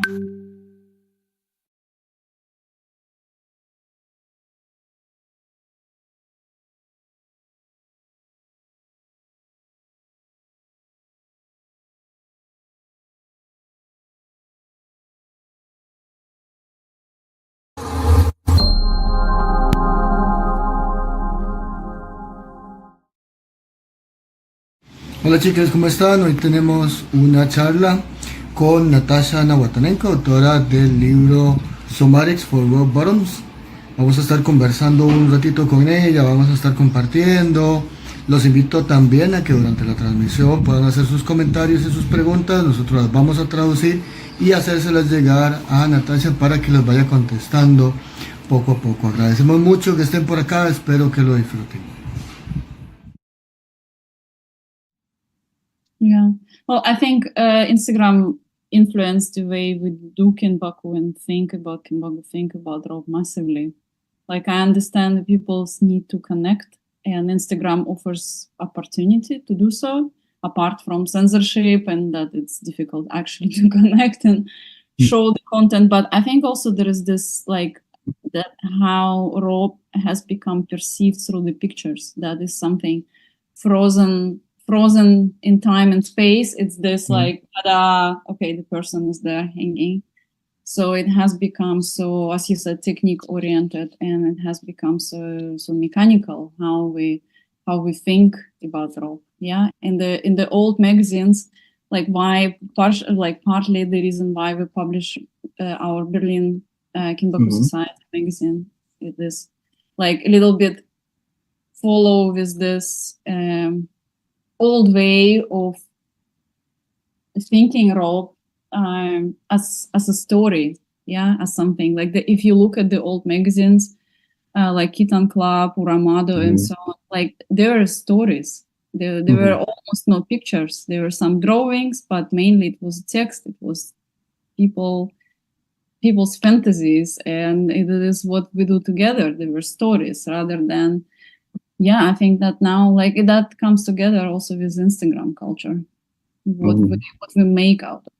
Hola chicas, ¿cómo están? Hoy tenemos una charla con Natasha NawaTaNeko, autora del libro Somatic for Rock Bottoms. Vamos a estar conversando un ratito con ella, vamos a estar compartiendo. Los invito también a que durante la transmisión puedan hacer sus comentarios y sus preguntas. Nosotros las vamos a traducir y hacérselas llegar a Natasha para que las vaya contestando poco a poco. Agradecemos mucho que estén por acá, espero que lo disfruten. Yeah. Well, I think Instagram influenced the way we do Kinbaku and think about Rob massively. Like, I understand people's need to connect, and Instagram offers opportunity to do so, apart from censorship and that it's difficult actually to connect and show the content. But I think also there is this, like, that how Rob has become perceived through the pictures. That is something frozen in time and space. It's this like, okay, the person is there hanging. So it has become so, as you said, technique oriented, and it has become so mechanical how we think about rope. Yeah, in the old magazines, like partly the reason why we publish our Berlin Kinbaku Society magazine is this, like, a little bit follow with this old way of thinking rope as a story, yeah, as something like if you look at the old magazines like Kitten Club or Amado and so on, like there are stories. There were almost no pictures. There were some drawings, but mainly it was text. It was people's fantasies, and it is what we do together. There were stories rather than, yeah, I think that now, like, that comes together also with Instagram culture, what we make out of it.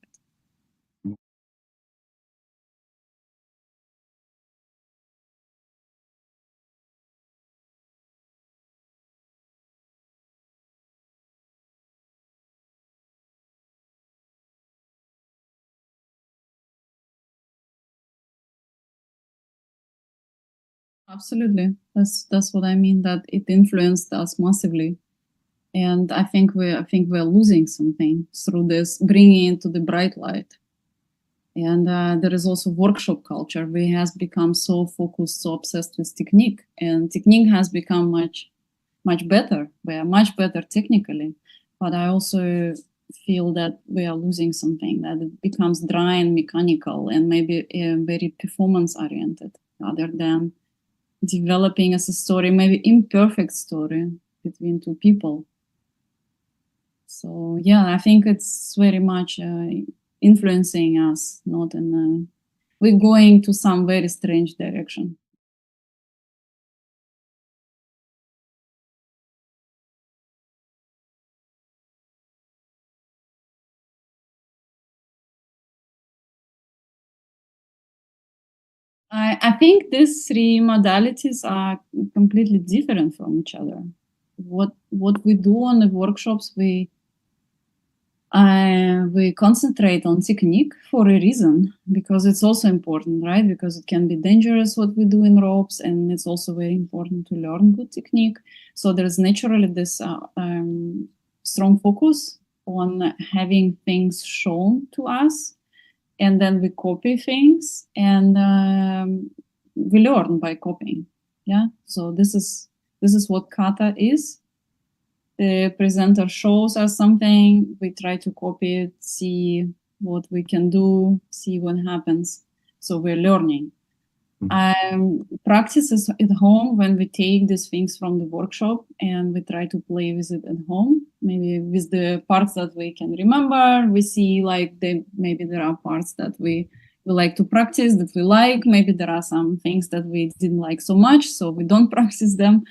Absolutely, that's what I mean. That it influenced us massively, and I think we're losing something through this, bringing into the bright light. And there is also workshop culture. We has become so focused, so obsessed with technique, and technique has become much better. We are much better technically, but I also feel that we are losing something, that it becomes dry and mechanical and maybe very performance oriented rather than developing as a story, maybe imperfect story between two people. So yeah, I think it's very much influencing us, not in we're going to some very strange direction. I think these three modalities are completely different from each other. What we do on the workshops, we concentrate on technique for a reason, because it's also important, right? Because it can be dangerous what we do in ropes, and it's also very important to learn good technique. So there's naturally this strong focus on having things shown to us, and then we copy things, and we learn by copying. Yeah, so this is what kata is. The presenter shows us something, we try to copy it, see what we can do, see what happens. So we're learning. Practices at home, when we take these things from the workshop and we try to play with it at home, maybe with the parts that we can remember, we see like maybe there are parts that we like to practice, that we like, maybe there are some things that we didn't like so much, so we don't practice them.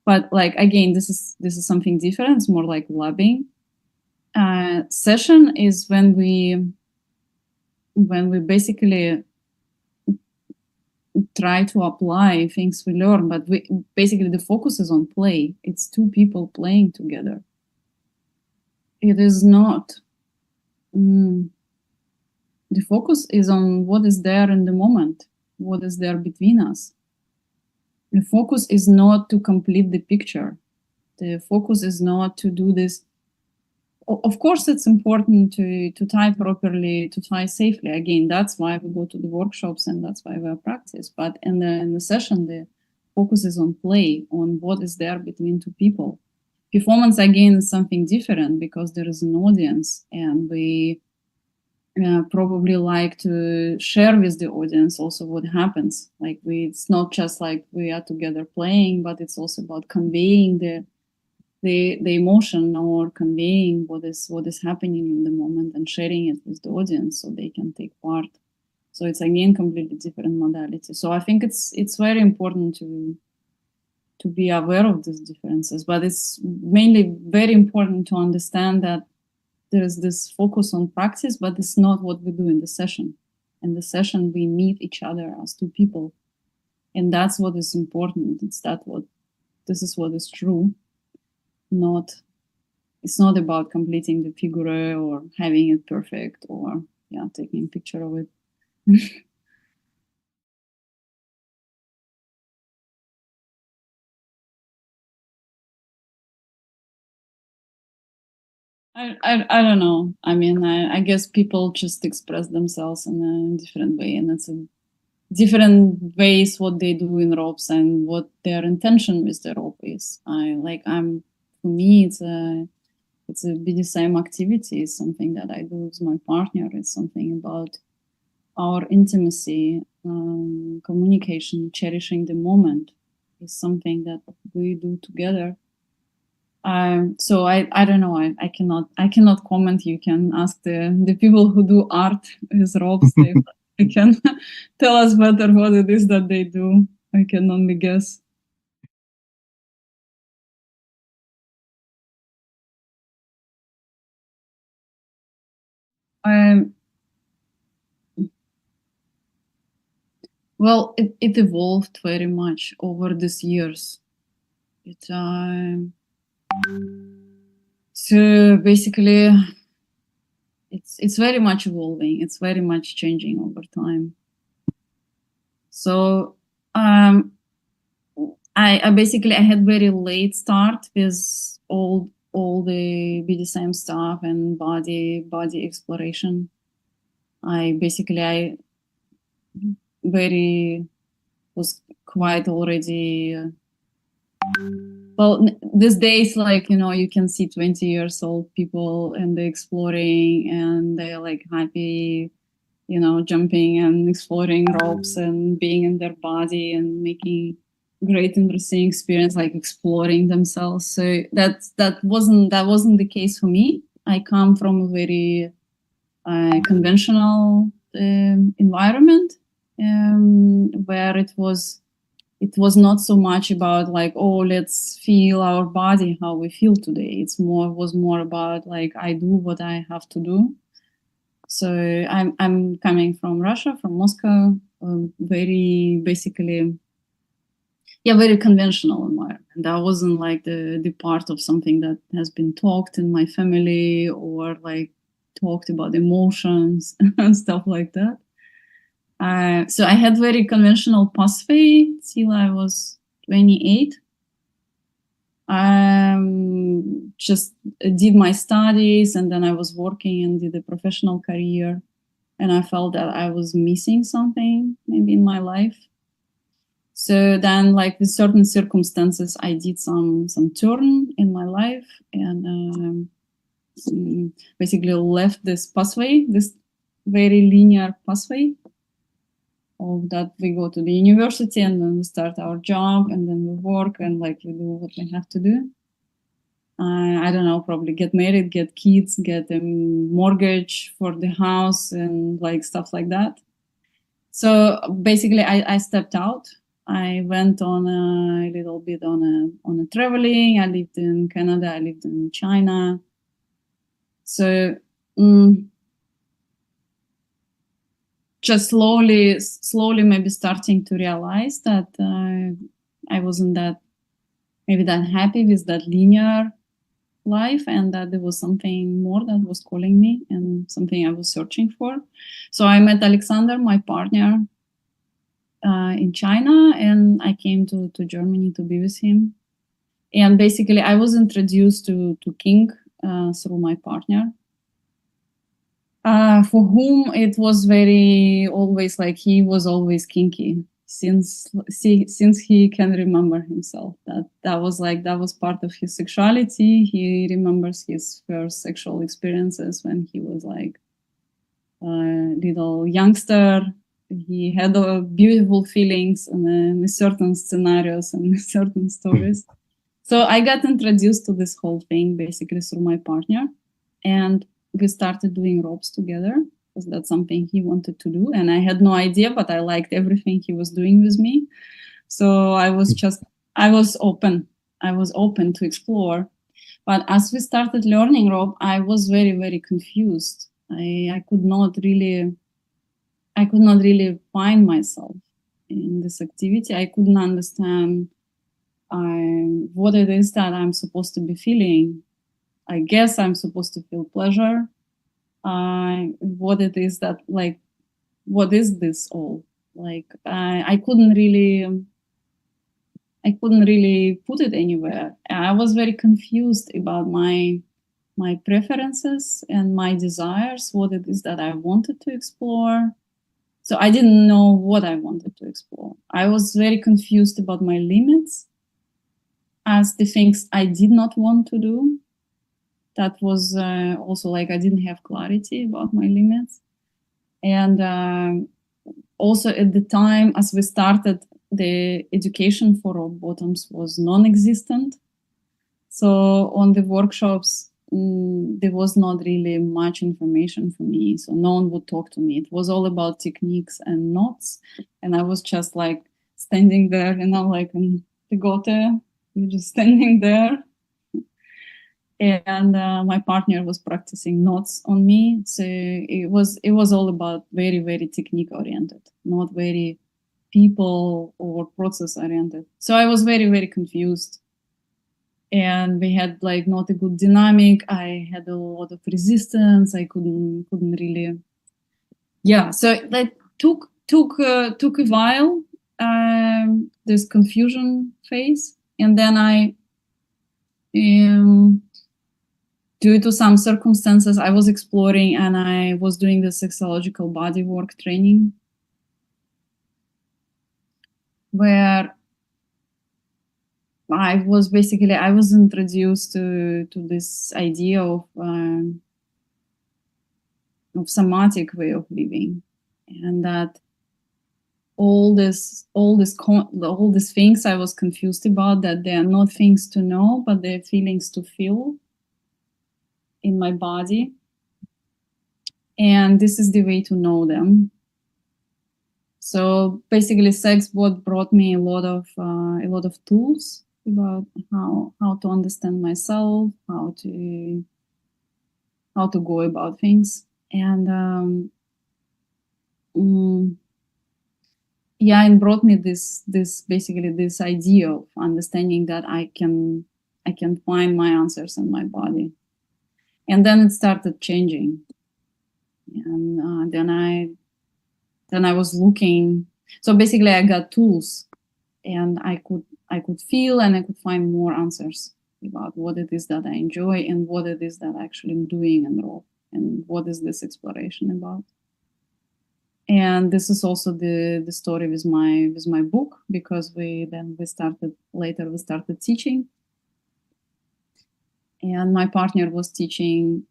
But like, again, this is something different. It's more like labbing. Session is when we when we basically try to apply things we learn, but basically the focus is on play. It's two people playing together. It is not. The focus is on what is there in the moment, what is there between us. The focus is not to complete the picture. The focus is not to do this. Of course, it's important to tie properly, to tie safely. Again, that's why we go to the workshops and that's why we practice. But in the session, the focus is on play, on what is there between two people. Performance, again, is something different because there is an audience and we probably like to share with the audience also what happens. Like it's not just like we are together playing, but it's also about conveying the emotion or conveying what is happening in the moment and sharing it with the audience so they can take part. So it's again completely different modality. So I think it's very important to be aware of these differences, but it's mainly very important to understand that there is this focus on practice, but it's not what we do in the session. In the session, we meet each other as two people, and that's what is important. This is what is true. It's not about completing the figure or having it perfect or taking a picture of it. I don't know. I mean, I guess people just express themselves in a different way, and it's a different ways what they do in ropes and what their intention with the rope is. For me, it's a BDSM activity. It's something that I do with my partner. It's something about our intimacy, communication, cherishing the moment is something that we do together. So I don't know. I cannot comment. You can ask the people who do art with ropes. They can tell us better what it is that they do. I can only guess. Well, it evolved very much over these years. So basically, it's very much evolving. It's very much changing over time. So I basically I had very late start with all the BDSM stuff and body exploration. I very was quite already well these days, like, you know, you can see 20 years old people and they're exploring and they're like happy, you know, jumping and exploring ropes and being in their body and making great interesting experience, like exploring themselves. So that wasn't the case for me. I come from a very conventional environment where it was not so much about like, oh, let's feel our body how we feel today. Was more about like, I do what I have to do. So I'm coming from Russia, from Moscow, very basically, very conventional environment. That wasn't like the part of something that has been talked in my family or like talked about emotions and stuff like that. So I had very conventional pathway till I was 28. Just did my studies and then I was working and did a professional career. And I felt that I was missing something maybe in my life. So then, like with certain circumstances, I did some turn in my life and basically left this pathway, this very linear pathway of that we go to the university and then we start our job and then we work and like we do what we have to do. I don't know, probably get married, get kids, get a mortgage for the house and like stuff like that. So basically I stepped out. I went on a little bit on a traveling. I lived in Canada, I lived in China. So just slowly maybe starting to realize that I wasn't that happy with that linear life, and that there was something more that was calling me and something I was searching for. So I met Alexander, my partner, in China, and I came to Germany to be with him. And basically I was introduced to King through my partner, for whom it was always like he was always kinky since he can remember himself. That was part of his sexuality. He remembers his first sexual experiences when he was like a little youngster. He had beautiful feelings in certain scenarios and certain stories. So I got introduced to this whole thing basically through my partner, and we started doing ropes together because that's something he wanted to do. And I had no idea, but I liked everything he was doing with me. So I was open to explore. But as we started learning rope, I was very, very confused. I could not really find myself in this activity. I couldn't understand what it is that I'm supposed to be feeling. I guess I'm supposed to feel pleasure. What it is that, like, what is this all? Like, I couldn't really put it anywhere. I was very confused about my preferences and my desires, what it is that I wanted to explore. So I didn't know what I wanted to explore. I was very confused about my limits as the things I did not want to do. That was also like I didn't have clarity about my limits. And also at the time, as we started, the education for rope bottoms was non-existent. So on the workshops, there was not really much information for me. So no one would talk to me. It was all about techniques and knots. And I was just like standing there, like in the gote, you're just standing there. And my partner was practicing knots on me. So it was all about very, very technique oriented, not very people or process oriented. So I was very, very confused. And we had like not a good dynamic. I had a lot of resistance. I couldn't really. Yeah. So that took a while, this confusion phase. And then I, due to some circumstances, I was exploring and I was doing the sexological bodywork training, where I was introduced to this idea of somatic way of living, and that all these things I was confused about, that they are not things to know, but they're feelings to feel in my body, and this is the way to know them. So basically, sex brought me a lot of tools about how to understand myself, how to go about things, and it brought me this basically this idea of understanding that I can find my answers in my body, and then it started changing, and then I was looking. So basically, I got tools, and I could feel and I could find more answers about what it is that I enjoy and what it is that actually I'm doing in rope, and what is this exploration about. And this is also the story with my book, because we started teaching, and my partner was teaching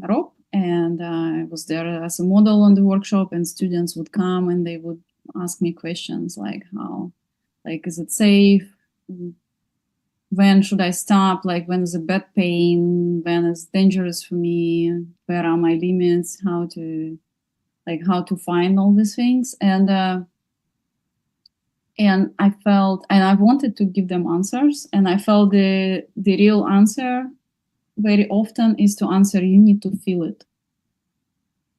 rope, and I was there as a model on the workshop, and students would come and they would ask me questions like is it safe? When should I stop? Like, when is a back pain? When is dangerous for me? Where are my limits? How to find all these things. And I felt, and I wanted to give them answers, and I felt the real answer very often is to answer, you need to feel it.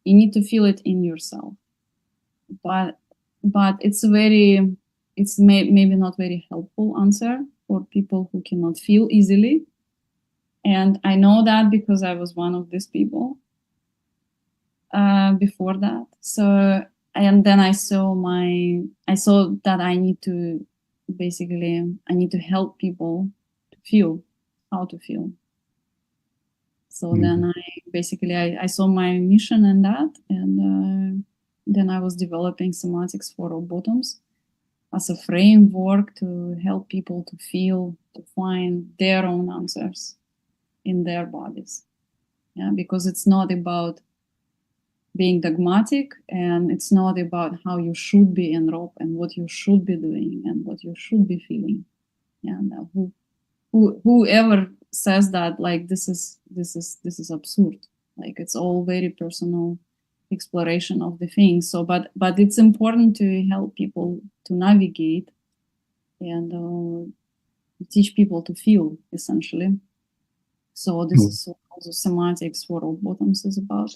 You need to feel it in yourself. but it's maybe not very helpful answer for people who cannot feel easily. And I know that because I was one of these people before that. So, and then I saw that I need to help people to feel how to feel. So then I saw my mission in that, and then I was developing somatics for all bottoms as a framework to help people to feel, to find their own answers in their bodies. Yeah, because it's not about being dogmatic, and it's not about how you should be in rope and what you should be doing and what you should be feeling. Yeah, and whoever says that, like, this is absurd. Like, it's all very personal exploration of the things. So but it's important to help people to navigate and teach people to feel, essentially. So this is also somatics for all bottoms is about.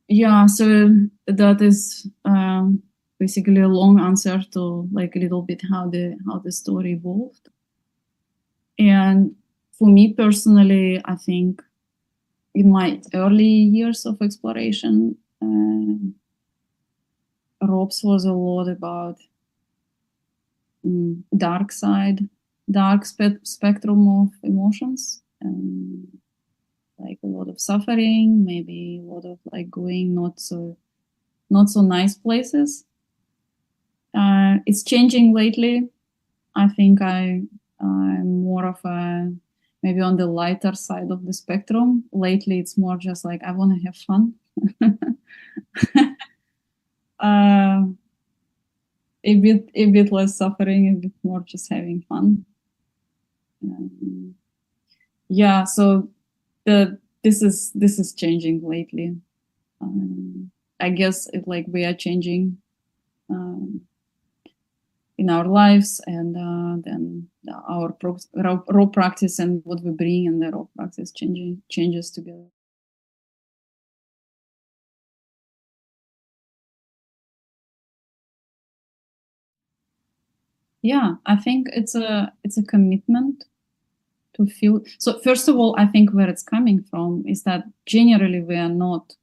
Yeah, so that is basically a long answer to, like, a little bit how the story evolved. And for me personally, I think in my early years of exploration, ropes was a lot about dark spectrum of emotions, and like a lot of suffering, maybe a lot of like going not so nice places. It's changing lately. I think I'm more of a maybe on the lighter side of the spectrum. Lately, it's more just like I want to have fun. A bit less suffering, a bit more just having fun. Yeah, so this is changing lately. I guess we are changing in our lives, and then our raw practice and what we bring in the raw practice changes together. Yeah, I think it's a commitment to feel. So first of all, I think where it's coming from is that generally we are not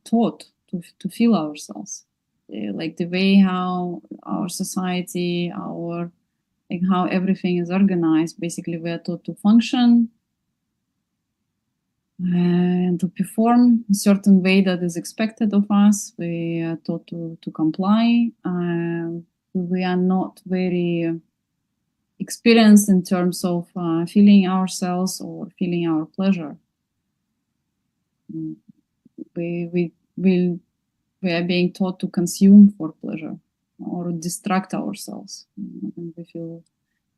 taught to feel ourselves. Like the way how our society, how everything is organized, basically we are taught to function and to perform a certain way that is expected of us. We are taught to comply. We are not very experienced in terms of feeling ourselves or feeling our pleasure. We are being taught to consume for pleasure or distract ourselves. When we feel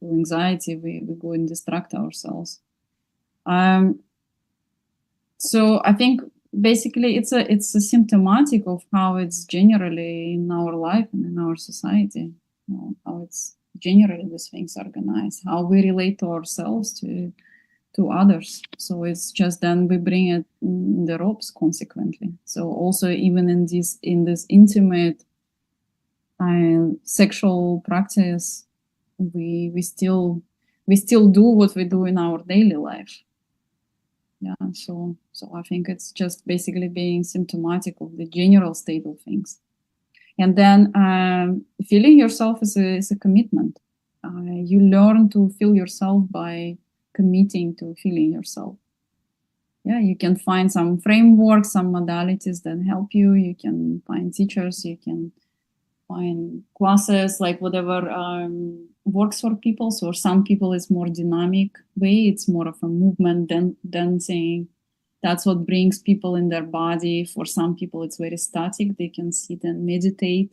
anxiety, we go and distract ourselves. So I think basically it's a symptomatic of how it's generally in our life and in our society, how it's generally these things organized, how we relate to ourselves, to others. So it's just then we bring it in the ropes consequently. So also even in this intimate sexual practice, we still do what we do in our daily life. Yeah, so I think it's just basically being symptomatic of the general state of things. And then feeling yourself is a commitment. You learn to feel yourself by committing to feeling yourself. Yeah, you can find some frameworks, some modalities that help you. You can find teachers, you can find classes, like whatever works for people. So for some people it's more dynamic way, it's more of a movement than dancing. That's what brings people in their body. For some people it's very static, they can sit and meditate.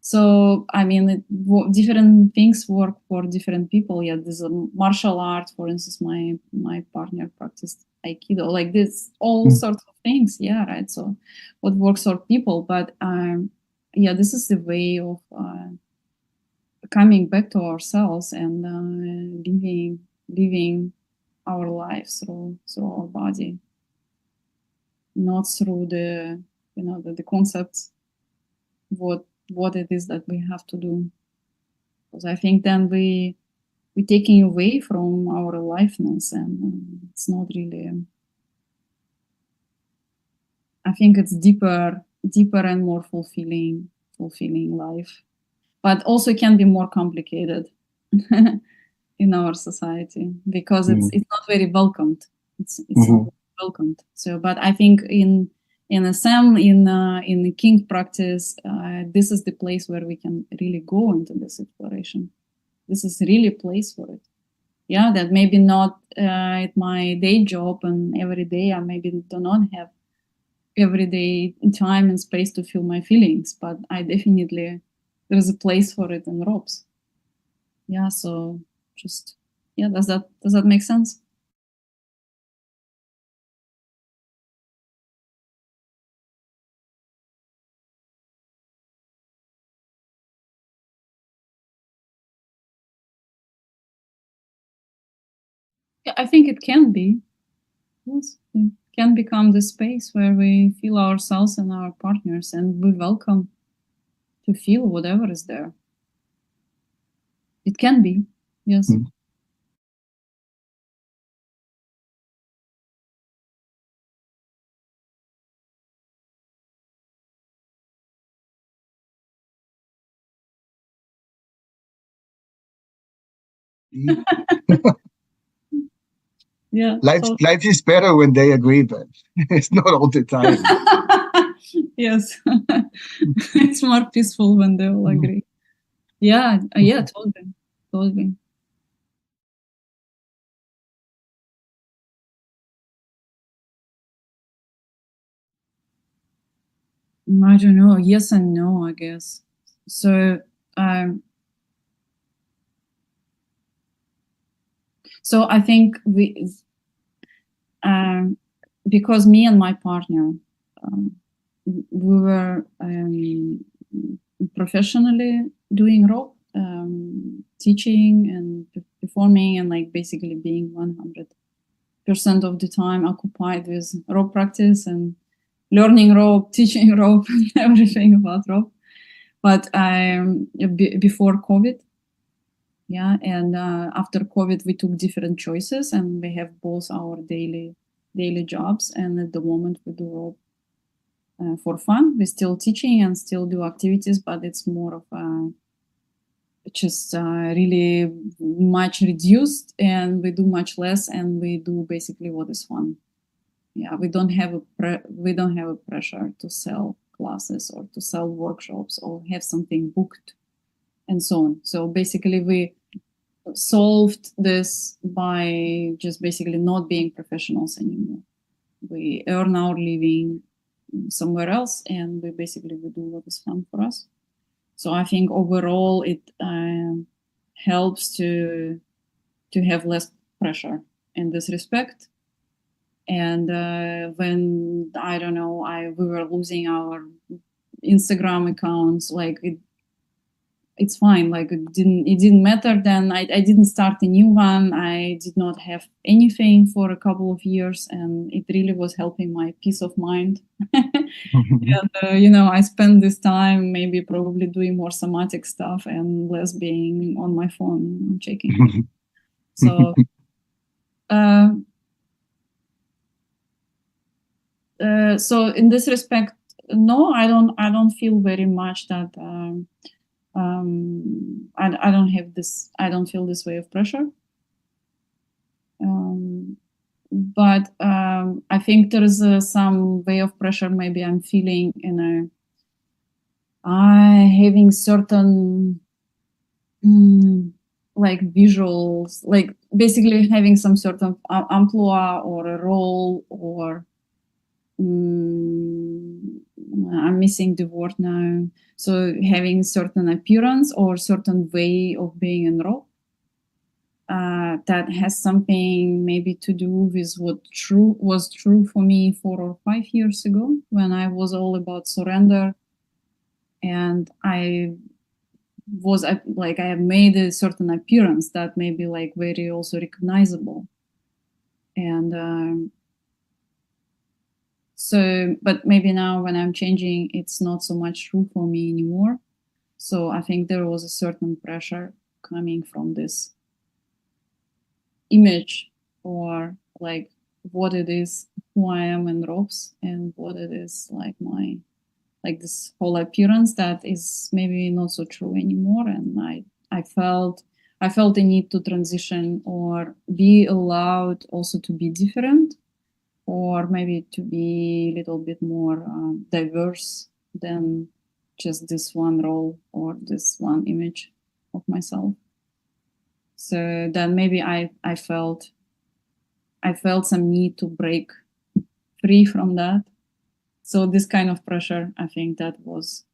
So I mean, different things work for different people. Yeah, there's a martial art, for instance. My partner practiced aikido, like this, all sorts of things. Yeah, right. So what works for people, but yeah, this is the way of coming back to ourselves and living our lives through our body. not through the, you know, the concepts, what it is that we have to do. Because I think then we're taking away from our aliveness, and it's not really, I think it's deeper and more fulfilling life, but also can be more complicated in our society, because it's not very welcomed. It's not welcomed. So, but I think in SM, in the King practice, this is the place where we can really go into this exploration. This is really a place for it. Yeah, that maybe not at my day job and every day I maybe do not have everyday time and space to feel my feelings, but I definitely, there's a place for it in ropes. Yeah, so just, yeah, does that make sense? Yeah, I think it can be. Yes, it can become the space where we feel ourselves and our partners, and we welcome to feel whatever is there. It can be, yes. Yeah. Life is better when they agree, but it's not all the time. Yes. It's more peaceful when they all agree. Yeah, yeah, totally. I don't know. Yes and no, I guess. So, so I think because me and my partner, we were professionally doing rope, teaching and performing, and like basically being 100% of the time occupied with rope practice and learning rope, teaching rope, and everything about rope. But before COVID, yeah, and after COVID, we took different choices, and we have both our daily jobs, and at the moment we do rope for fun. We're still teaching and still do activities, but it's more of just really much reduced, and we do much less, and we do basically what is fun. Yeah, we don't have a pressure to sell classes or to sell workshops or have something booked and so on. So basically we solved this by just basically not being professionals anymore. We earn our living somewhere else, and we basically we do what is fun for us. So I think overall it helps to have less pressure in this respect. And when I don't know, we were losing our Instagram accounts, like it's fine. Like it didn't matter then. I didn't start a new one. I did not have anything for a couple of years, and it really was helping my peace of mind. And you know, I spent this time maybe probably doing more somatic stuff and less being on my phone checking. So so in this respect, no, I don't feel very much that I don't have this. I don't feel this way of pressure. But I think there is some way of pressure. Maybe I'm feeling in having certain like visuals, like basically having some sort of amplitude or a role, or I'm missing the word now. So having certain appearance or certain way of being in role. That has something maybe to do with what was true for me 4 or 5 years ago, when I was all about surrender, and I was like, I have made a certain appearance that may be like very also recognizable, and So, but maybe now when I'm changing, it's not so much true for me anymore. So I think there was a certain pressure coming from this image, or like what it is, who I am in ropes, and what it is like like this whole appearance that is maybe not so true anymore. And I felt a need to transition or be allowed also to be different, or maybe to be a little bit more diverse than just this one role or this one image of myself. So then maybe I felt some need to break free from that. So this kind of pressure, I think that was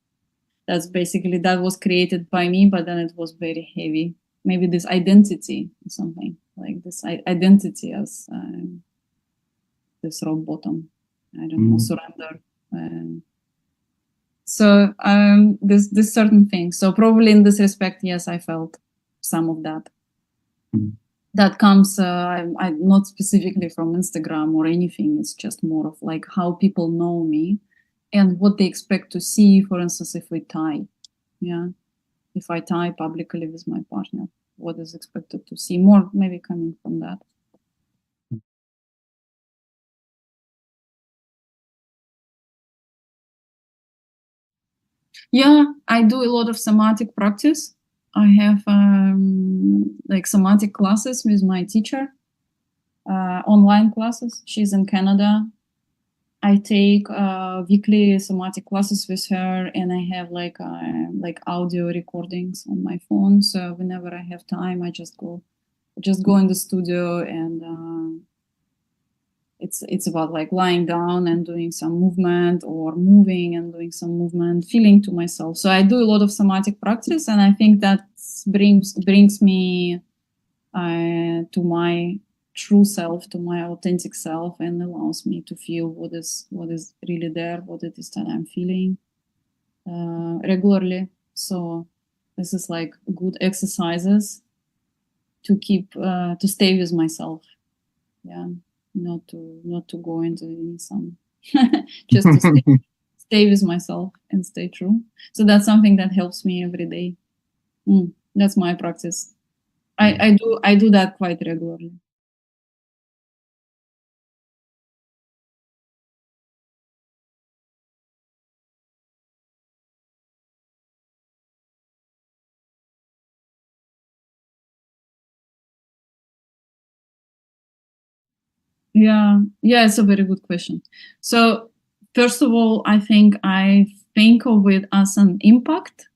created by me, but then it was very heavy. Maybe this identity, something like this identity as this rock bottom. I don't know, surrender. So this certain thing. So probably in this respect, yes, I felt some of that. That comes not specifically from Instagram or anything. It's just more of like how people know me and what they expect to see. For instance, if we tie, if I tie publicly with my partner, what is expected to see, more maybe coming from that. Yeah, I do a lot of somatic practice. I have like somatic classes with my teacher, online classes. She's in Canada. I take weekly somatic classes with her, and I have like audio recordings on my phone. So whenever I have time, I just go in the studio, and it's about like lying down and doing some movement, or moving and doing some movement, feeling to myself. So I do a lot of somatic practice, and I think that brings me to my true self, to my authentic self, and allows me to feel what is really there, what it is that I'm feeling regularly. So this is like good exercises to keep to stay with myself. Yeah, not to go into some just to stay with myself and stay true. So that's something that helps me every day. That's my practice. I do that quite regularly. Yeah, it's a very good question. So first of all, I think of it as an impact,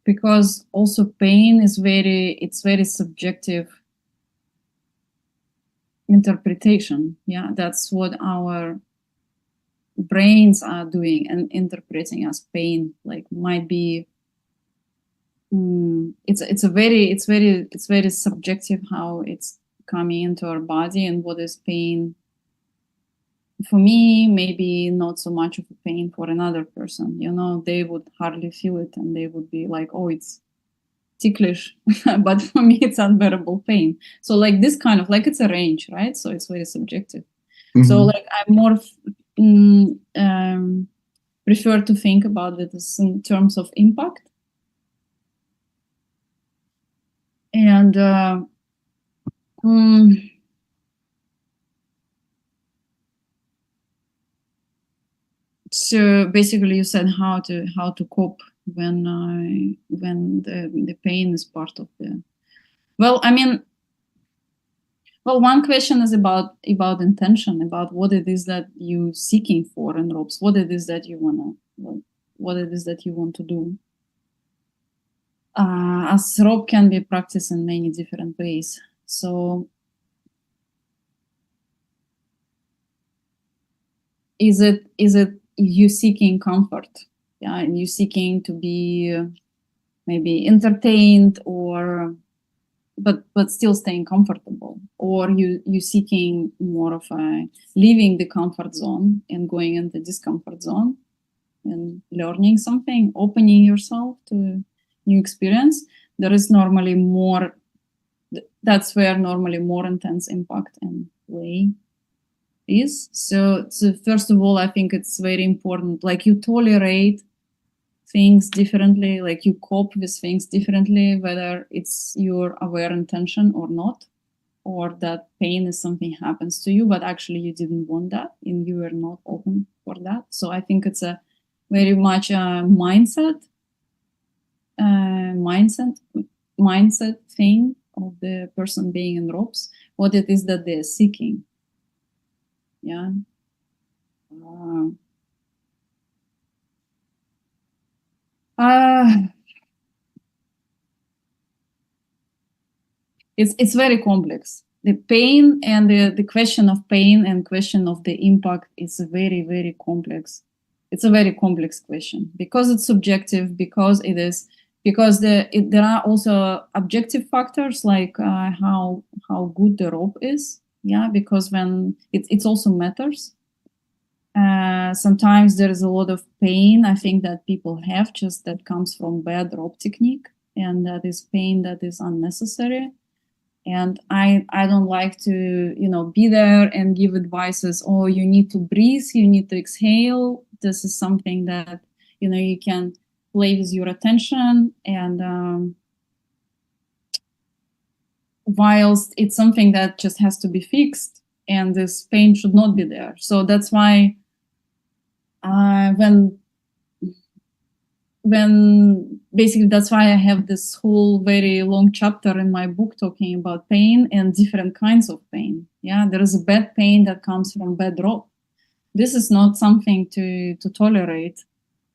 because also pain is very subjective interpretation. Yeah, that's what our brains are doing and interpreting as pain. Like might be it's very subjective how it's coming into our body, and what is pain for me, maybe not so much of a pain for another person. They would hardly feel it, and they would be like, oh, it's ticklish. But for me, it's unbearable pain. So like this kind of, like, it's a range, right? So it's very subjective. So like I'm more prefer to think about it as in terms of impact. And so basically, you said how to cope when the pain is part of the. Well, I mean, one question is about intention, about what it is that you seeking for in ropes, what it is that you what it is that you want to do. As rope can be practiced in many different ways. So is it you seeking comfort? Yeah, and you seeking to be maybe entertained, or but still staying comfortable, or you seeking more of a leaving the comfort zone and going into discomfort zone and learning something, opening yourself to new experience. There is normally more. That's where normally more intense impact and way is. So first of all, I think it's very important, like you tolerate things differently, like you cope with things differently, whether it's your aware intention or not, or that pain is something happens to you, but actually you didn't want that and you were not open for that. So I think it's a very much a mindset thing of the person being in ropes, what it is that they're seeking. Yeah. It's very complex. The pain and the question of pain and question of the impact is very, very complex. It's a very complex question because it's subjective, because it is, because there are also objective factors like how good the rope is. Yeah, because when it also matters. Sometimes there is a lot of pain, I think, that people have just that comes from bad rope technique, and that is pain that is unnecessary. And I don't like to, be there and give advices. Oh, you need to breathe, you need to exhale. This is something that, you can play with your attention. And whilst it's something that just has to be fixed, and this pain should not be there. So that's why when basically that's why I have this whole very long chapter in my book talking about pain and different kinds of pain. Yeah, there is a bad pain that comes from bad rope. This is not something to tolerate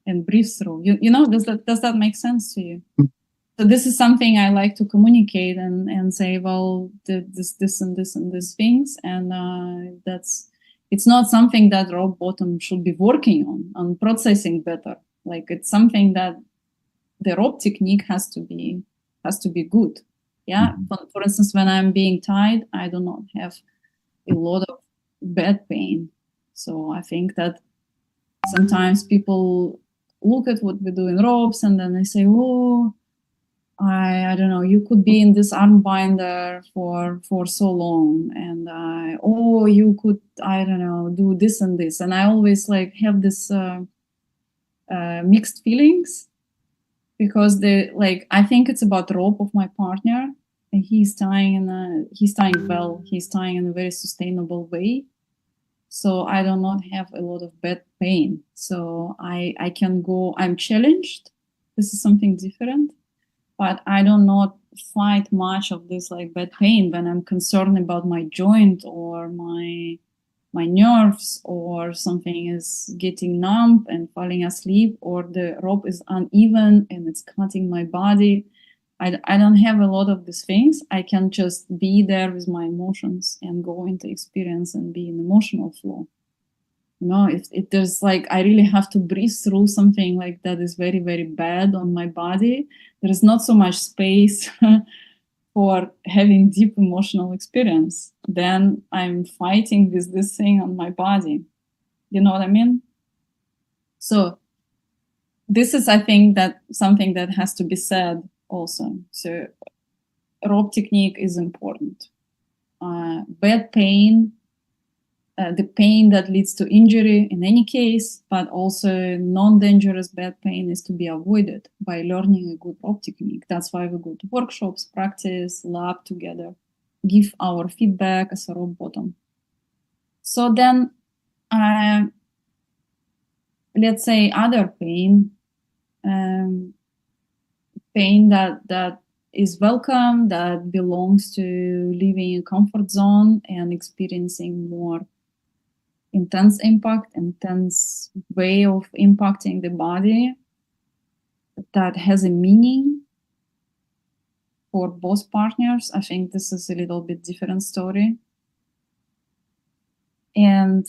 and breathe through. Does that make sense to you? So this is something I like to communicate and say, well, this and this and these things, and it's not something that rope bottom should be working on processing better. Like it's something that the rope technique has to be good. Yeah. For instance, when I'm being tied, I do not have a lot of bad pain. So I think that sometimes people look at what we do in ropes and then they say, oh, I don't know, you could be in this arm binder for so long, and you could, I don't know, do this and this. And I always like have this mixed feelings, because I think it's about rope of my partner, and he's tying well, he's tying in a very sustainable way. So I do not have a lot of bad pain. So I can go, I'm challenged. This is something different, but I do not fight much of this like bad pain when I'm concerned about my joint or my nerves, or something is getting numb and falling asleep, or the rope is uneven and it's cutting my body. I don't have a lot of these things. I can just be there with my emotions and go into experience and be in emotional flow. If there's like, I really have to breathe through something like that is very, very bad on my body, there is not so much space for having deep emotional experience, then I'm fighting with this thing on my body. You know what I mean? So this is, I think, that something that has to be said also. So rope technique is important. Bad pain, the pain that leads to injury in any case, but also non-dangerous bad pain is to be avoided by learning a good rope technique. That's why we go to workshops, practice, lab together, give our feedback as a rope bottom. So then, let's say other pain, pain that is welcome, that belongs to living in comfort zone and experiencing more intense impact, intense way of impacting the body, that has a meaning for both partners. I think this is a little bit different story. And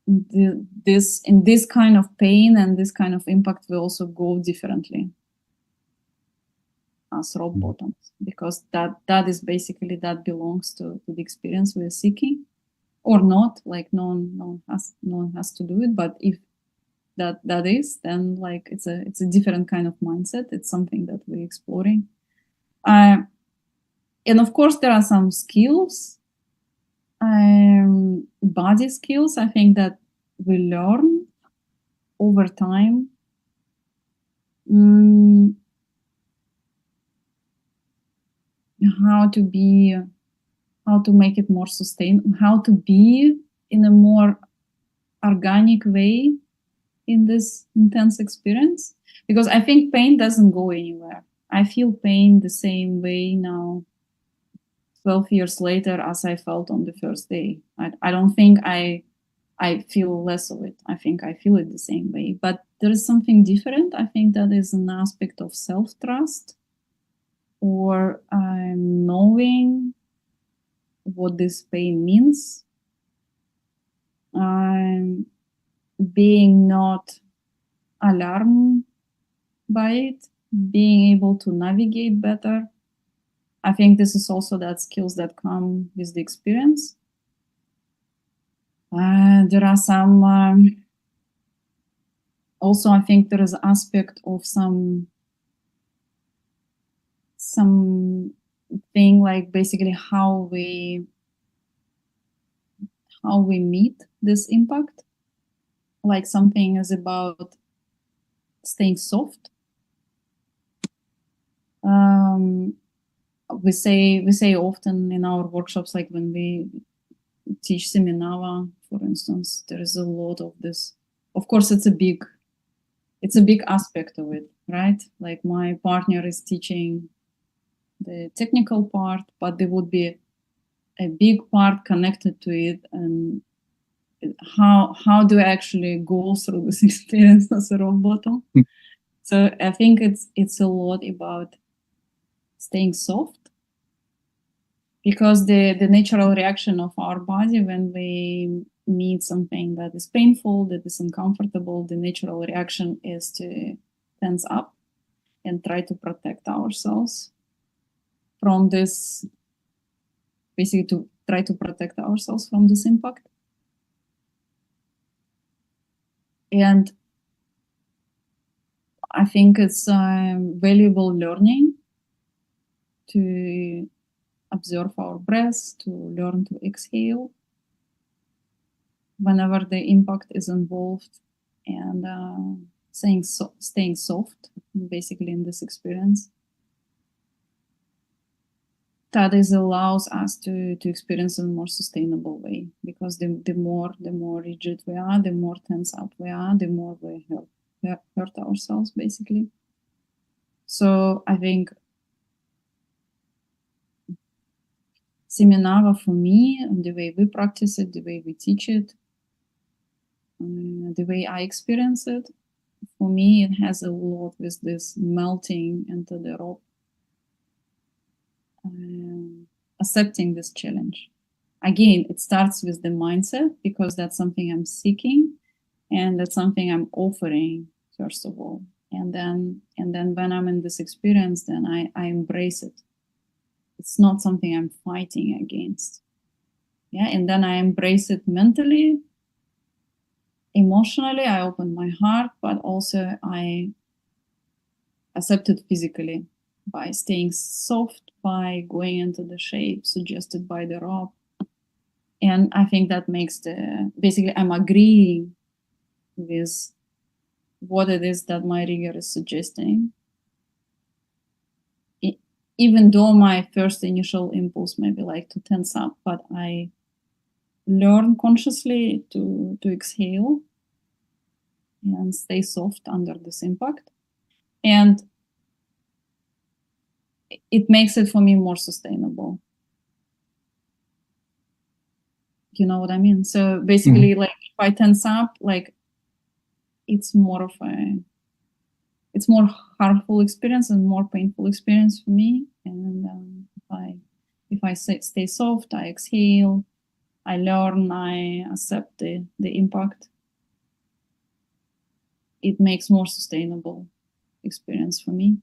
in this kind of pain and this kind of impact will also go differently as rope bottoms, because that is basically, that belongs to the experience we are seeking, or not. Like no one has to do it, but if that is, then like it's a different kind of mindset. It's something that we're exploring, and of course there are some skills Body skills, I think that we learn over time. How to make it more sustainable, how to be in a more organic way in this intense experience. Because I think pain doesn't go anywhere. I feel pain the same way now, 12 years later, as I felt on the first day. I don't think I feel less of it. I think I feel it the same way. But there is something different. I think that is an aspect of self-trust, or knowing what this pain means, being not alarmed by it, being able to navigate better. I think this is also that skills that come with the experience. There are some also, I think there is aspect of some thing like basically how we meet this impact. Like something is about staying soft. We say often in our workshops, like when we teach Seminava, for instance, there is a lot of this. Of course, it's a big aspect of it, right? Like my partner is teaching the technical part, but there would be a big part connected to it, and how do I actually go through this experience as a rock bottom? So I think it's a lot about staying soft, because the natural reaction of our body when we meet something that is painful, that is uncomfortable, the natural reaction is to tense up and try to protect ourselves from this, basically to try to protect ourselves from this impact. And I think it's valuable learning to observe our breath, to learn to exhale whenever the impact is involved, and staying soft, basically, in this experience. That is allows us to experience in a more sustainable way, because the more rigid we are, the more tense up we are, the more we hurt ourselves, basically. So I think Seminava, for me, and the way we practice it, the way we teach it, the way I experience it, for me, it has a lot with this melting into the rock, accepting this challenge. Again, it starts with the mindset, because that's something I'm seeking, and that's something I'm offering, first of all. And then when I'm in this experience, then I embrace it. It's not something I'm fighting against. Yeah, and then I embrace it mentally, emotionally, I open my heart, but also I accept it physically by staying soft, by going into the shape suggested by the rope. And I think that makes basically I'm agreeing with what it is that my rigor is suggesting. Even though my first initial impulse may be like to tense up, but I learn consciously to exhale and stay soft under this impact. And it makes it for me more sustainable. You know what I mean? So basically, like if I tense up, like it's more harmful experience and more painful experience for me. And if I stay soft, I exhale, I learn, I accept the impact, it makes more sustainable experience for me.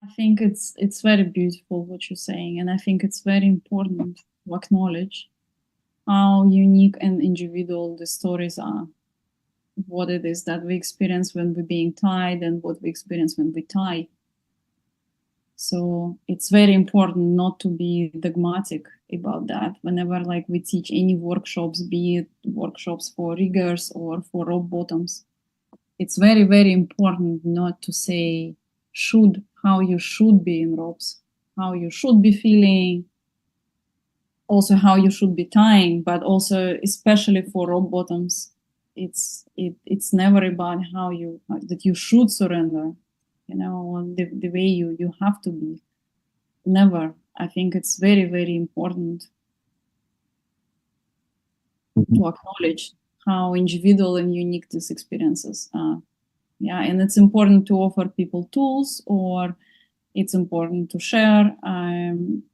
I think it's very beautiful what you're saying, and I think it's very important to acknowledge how unique and individual the stories are. what it is that we experience when we're being tied and what we experience when we tie. So it's very important not to be dogmatic about that. Whenever like we teach any workshops, be it workshops for riggers or for rope bottoms, it's very, very important not to say how you should be in ropes, how you should be feeling, also how you should be tying, but also especially for rope bottoms, it's never about that you should surrender, or the way you have to be. Never. I think it's very, very important to acknowledge how individual and unique these experiences are. Yeah, and it's important to offer people tools, or it's important to share.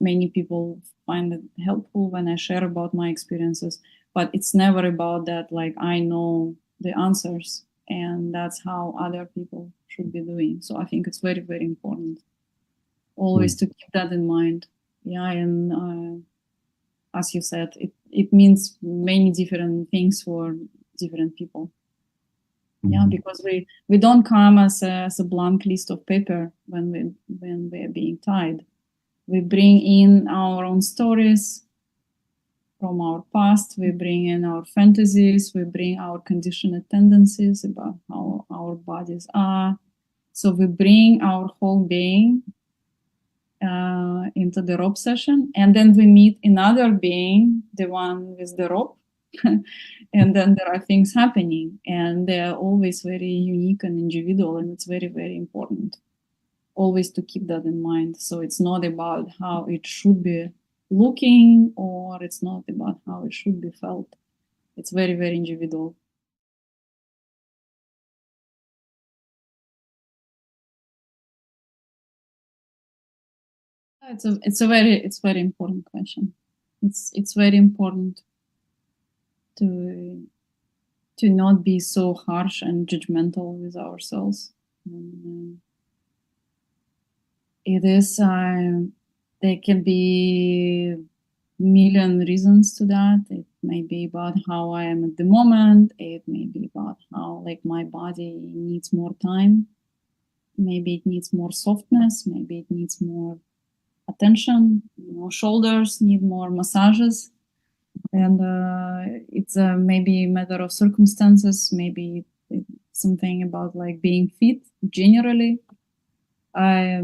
Many people find it helpful when I share about my experiences, but it's never about that, like I know the answers and that's how other people should be doing. So I think it's very, very important always to keep that in mind. Yeah, and as you said, it means many different things for different people. Yeah, because we don't come as a blank list of paper when we are being tied. We bring in our own stories from our past. We bring in our fantasies. We bring our conditioned tendencies about how our bodies are. So we bring our whole being into the rope session, and then we meet another being, the one with the rope. And then there are things happening, and they are always very unique and individual, and it's very, very important always to keep that in mind. So it's not about how it should be looking, or it's not about how it should be felt. It's very, very individual. It's very important question. It's very important to not be so harsh and judgmental with ourselves. It is there can be million reasons to that. It may be about how I am at the moment. It may be about how like my body needs more time. Maybe it needs more softness. Maybe it needs more attention. Shoulders need more massages. And it's maybe a matter of circumstances. Maybe it's something about like being fit generally. I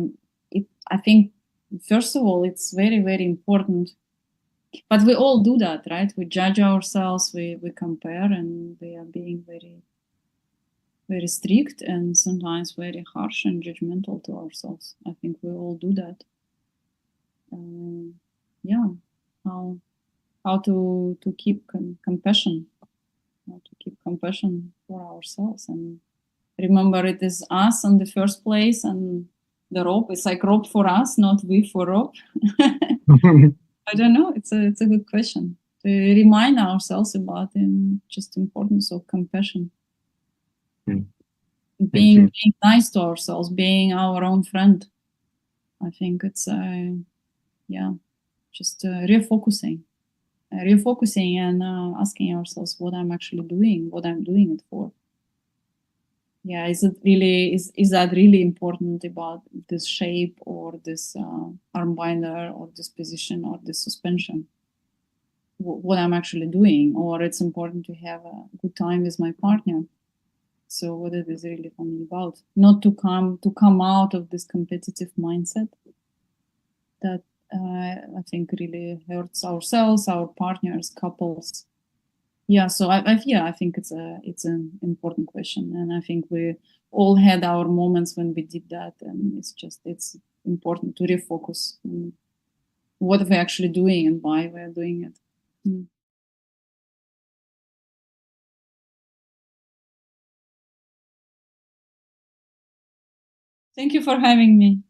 think first of all, it's very, very important. But we all do that, right? We judge ourselves, we compare, and we are being very, very strict and sometimes very harsh and judgmental to ourselves. I think we all do that. Yeah, how to keep compassion, how to keep compassion for ourselves, and remember it is us in the first place, and the rope is like rope for us, not we for rope. I don't know. It's a good question to remind ourselves about just importance of compassion. Being nice to ourselves, being our own friend. I think it's just refocusing and asking ourselves what I'm actually doing, what I'm doing it for. Yeah, is that really important about this shape or this arm binder or this position or this suspension? What I'm actually doing, or it's important to have a good time with my partner. So what it is really for me about, not to come out of this competitive mindset that I think really hurts ourselves, our partners, couples. Yeah, so I think it's an important question, and I think we all had our moments when we did that, and it's important to refocus on what we're actually doing and why we're doing it. Thank you for having me.